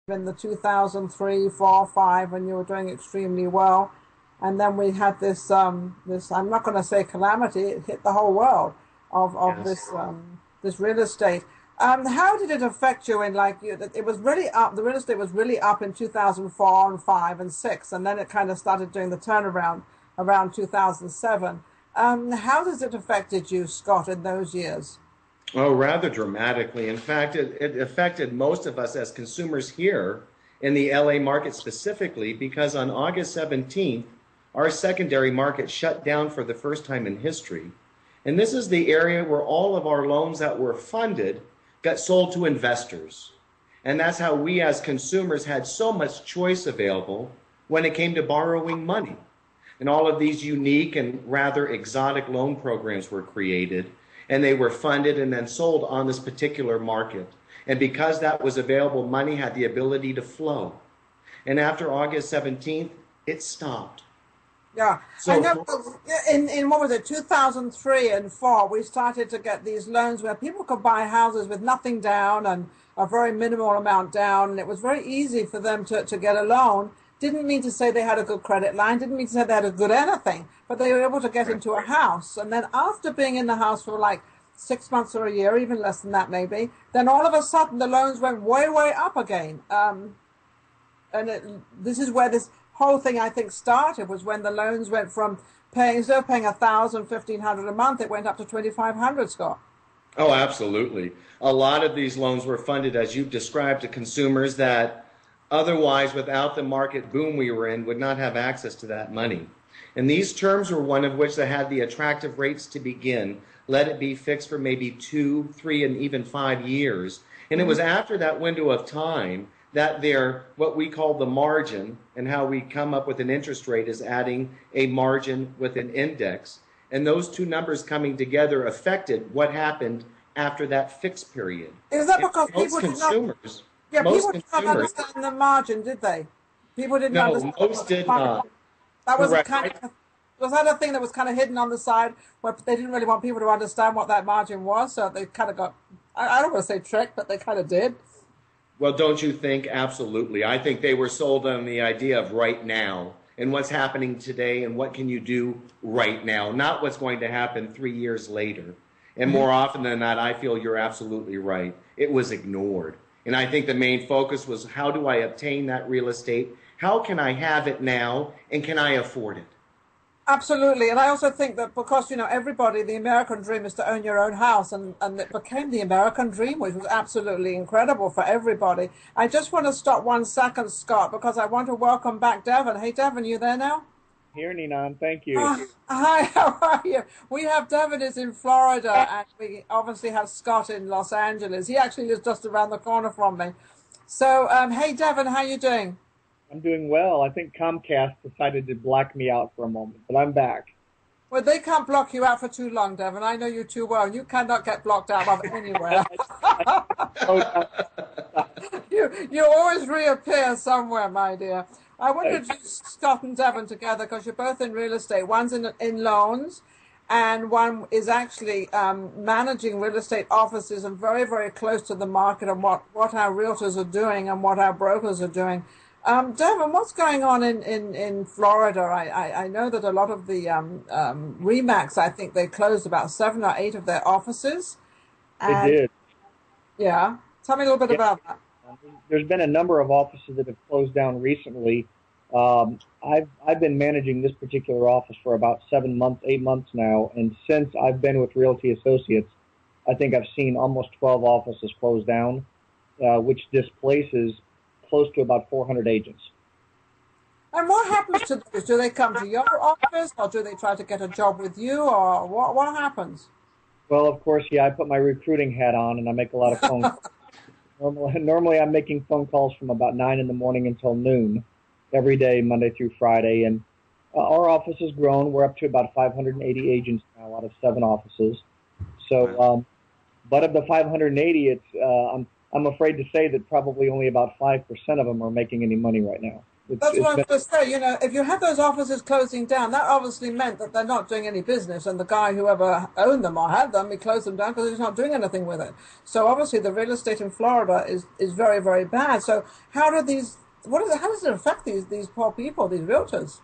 in the 2003, 4, 5, when you were doing extremely well. And then we had this, I'm not going to say calamity, it hit the whole world of Yes. this real estate. How did it affect you in like you, it was really up, the real estate was really up in 2004 and 5 and 6, and then it kind of started doing the turnaround around 2007. How does it affected you, Scott, in those years? Oh, rather dramatically. In fact, it affected most of us as consumers here in the LA market specifically because on August 17th, our secondary market shut down for the first time in history. And this is the area where all of our loans that were funded got sold to investors. And that's how we as consumers had so much choice available when it came to borrowing money. And all of these unique and rather exotic loan programs were created, and they were funded and then sold on this particular market. And because that was available, money had the ability to flow. And after August 17th, it stopped. Yeah, I So, know. In what was it, 2003 and 4, we started to get these loans where people could buy houses with nothing down and a very minimal amount down, and it was very easy for them to get a loan. Didn't mean to say they had a good credit line, didn't mean to say they had a good anything, but they were able to get into a house. And then after being in the house for like 6 months or a year, even less than that maybe, then all of a sudden the loans went way, way up again. This is where this whole thing I think started, was when the loans went from paying, instead of paying 1,000, 1,500 a month, it went up to 2,500, Scott. oh, absolutely. A lot of these loans were funded, as you've described, to consumers that otherwise, without the market boom we were in, would not have access to that money. And these terms were one of which that had the attractive rates to begin. Let it be fixed for maybe 2, 3, and even 5 years. And it was after that window of time that their, what we call the margin, and how we come up with an interest rate is adding a margin with an index. And those two numbers coming together affected what happened after that fixed period. Is that And because most people did not, consumers, yeah, most people did not consumers, understand the margin, did they? People didn't no, understand most did what the not. that was a Correct. kind of, was that a thing that was kind of hidden on the side where they didn't really want people to understand what that margin was, so they kind of got, I don't want to say tricked, but they kind of did. Well, don't you think? Absolutely. I think they were sold on the idea of right now and what's happening today and what can you do right now, not what's going to happen 3 years later. And more often than not, I feel you're absolutely right. It was ignored. And I think the main focus was, how do I obtain that real estate? How can I have it now? And can I afford it? Absolutely, and I also think that because everybody, the American dream is to own your own house, and it became the American dream, which was absolutely incredible for everybody. I just want to stop 1 second, Scott, because I want to welcome back Devon. Hey, Devon, you there now? Here, Ninan. Thank you. Hi, how are you? We have Devon is in Florida, and we obviously have Scott in Los Angeles. He actually lives just around the corner from me. So, hey, Devon, how you doing? I'm doing well. I think Comcast decided to black me out for a moment, but I'm back. Well, they can't block you out for too long, Devon. I know you too well. You cannot get blocked out of anywhere. You always reappear somewhere, my dear. I want to introduce Scott and Devon together because you're both in real estate. One's in loans, and one is actually managing real estate offices and very, very close to the market and what our realtors are doing and what our brokers are doing. Devon, what's going on in Florida? I know that a lot of the REMAX, I think they closed about 7 or 8 of their offices. They And did. yeah, tell me a little bit Yeah. about that. There's been a number of offices that have closed down recently. I've been managing this particular office for about 7 months, 8 months now, and since I've been with Realty Associates, I think I've seen almost 12 offices close down, which displaces close to about 400 agents. And what happens to those? Do they come to your office, or do they try to get a job with you, or what happens? Well, of course, yeah, I put my recruiting hat on and I make a lot of phone calls. Normally I'm making phone calls from about 9 in the morning until noon every day, Monday through Friday. And our office has grown. We're up to about 580 agents now out of 7 offices. So, but of the 580, I'm afraid to say that probably only about 5% of them are making any money right now. That's It's what I was been, going to say. You know, if you have those offices closing down, that obviously meant that they're not doing any business, and the guy whoever owned them or had them, he closed them down because he's not doing anything with it. So obviously, the real estate in Florida is very, very bad. So how do these? How does it affect these poor people, these realtors?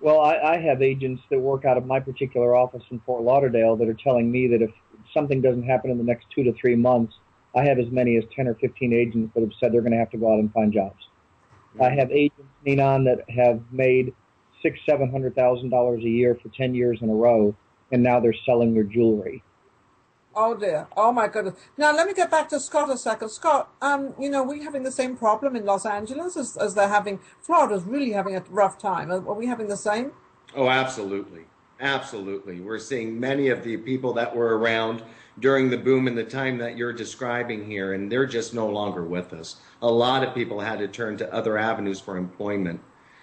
well, I have agents that work out of my particular office in Fort Lauderdale that are telling me that if something doesn't happen in the next 2 to 3 months, I have as many as 10 or 15 agents that have said they're going to have to go out and find jobs. I have agents, Ninon, that have made $700,000 a year for 10 years in a row, and now they're selling their jewelry. Oh dear. Oh my goodness. Now let me get back to Scott a second. Scott, you know, we're having the same problem in Los Angeles as they're having. Florida's really having a rough time. Are we having the same? Oh, absolutely. Absolutely. We're seeing many of the people that were around during the boom and the time that you're describing here, and they're just no longer with us. A lot of people had to turn to other avenues for employment.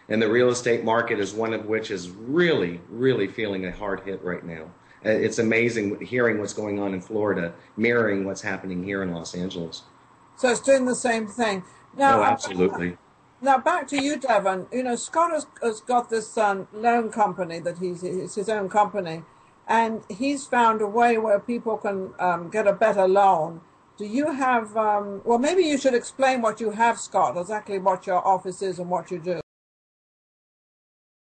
And the real estate market is one of which is really, really feeling a hard hit right now. It's amazing hearing what's going on in Florida, mirroring what's happening here in Los Angeles. So it's doing the same thing. Oh, Now, absolutely. now back to you, Devon. You know, Scott has got this loan company that it's his own company, and he's found a way where people can get a better loan. Do you have? Well, maybe you should explain what you have, Scott. Exactly what your office is and what you do.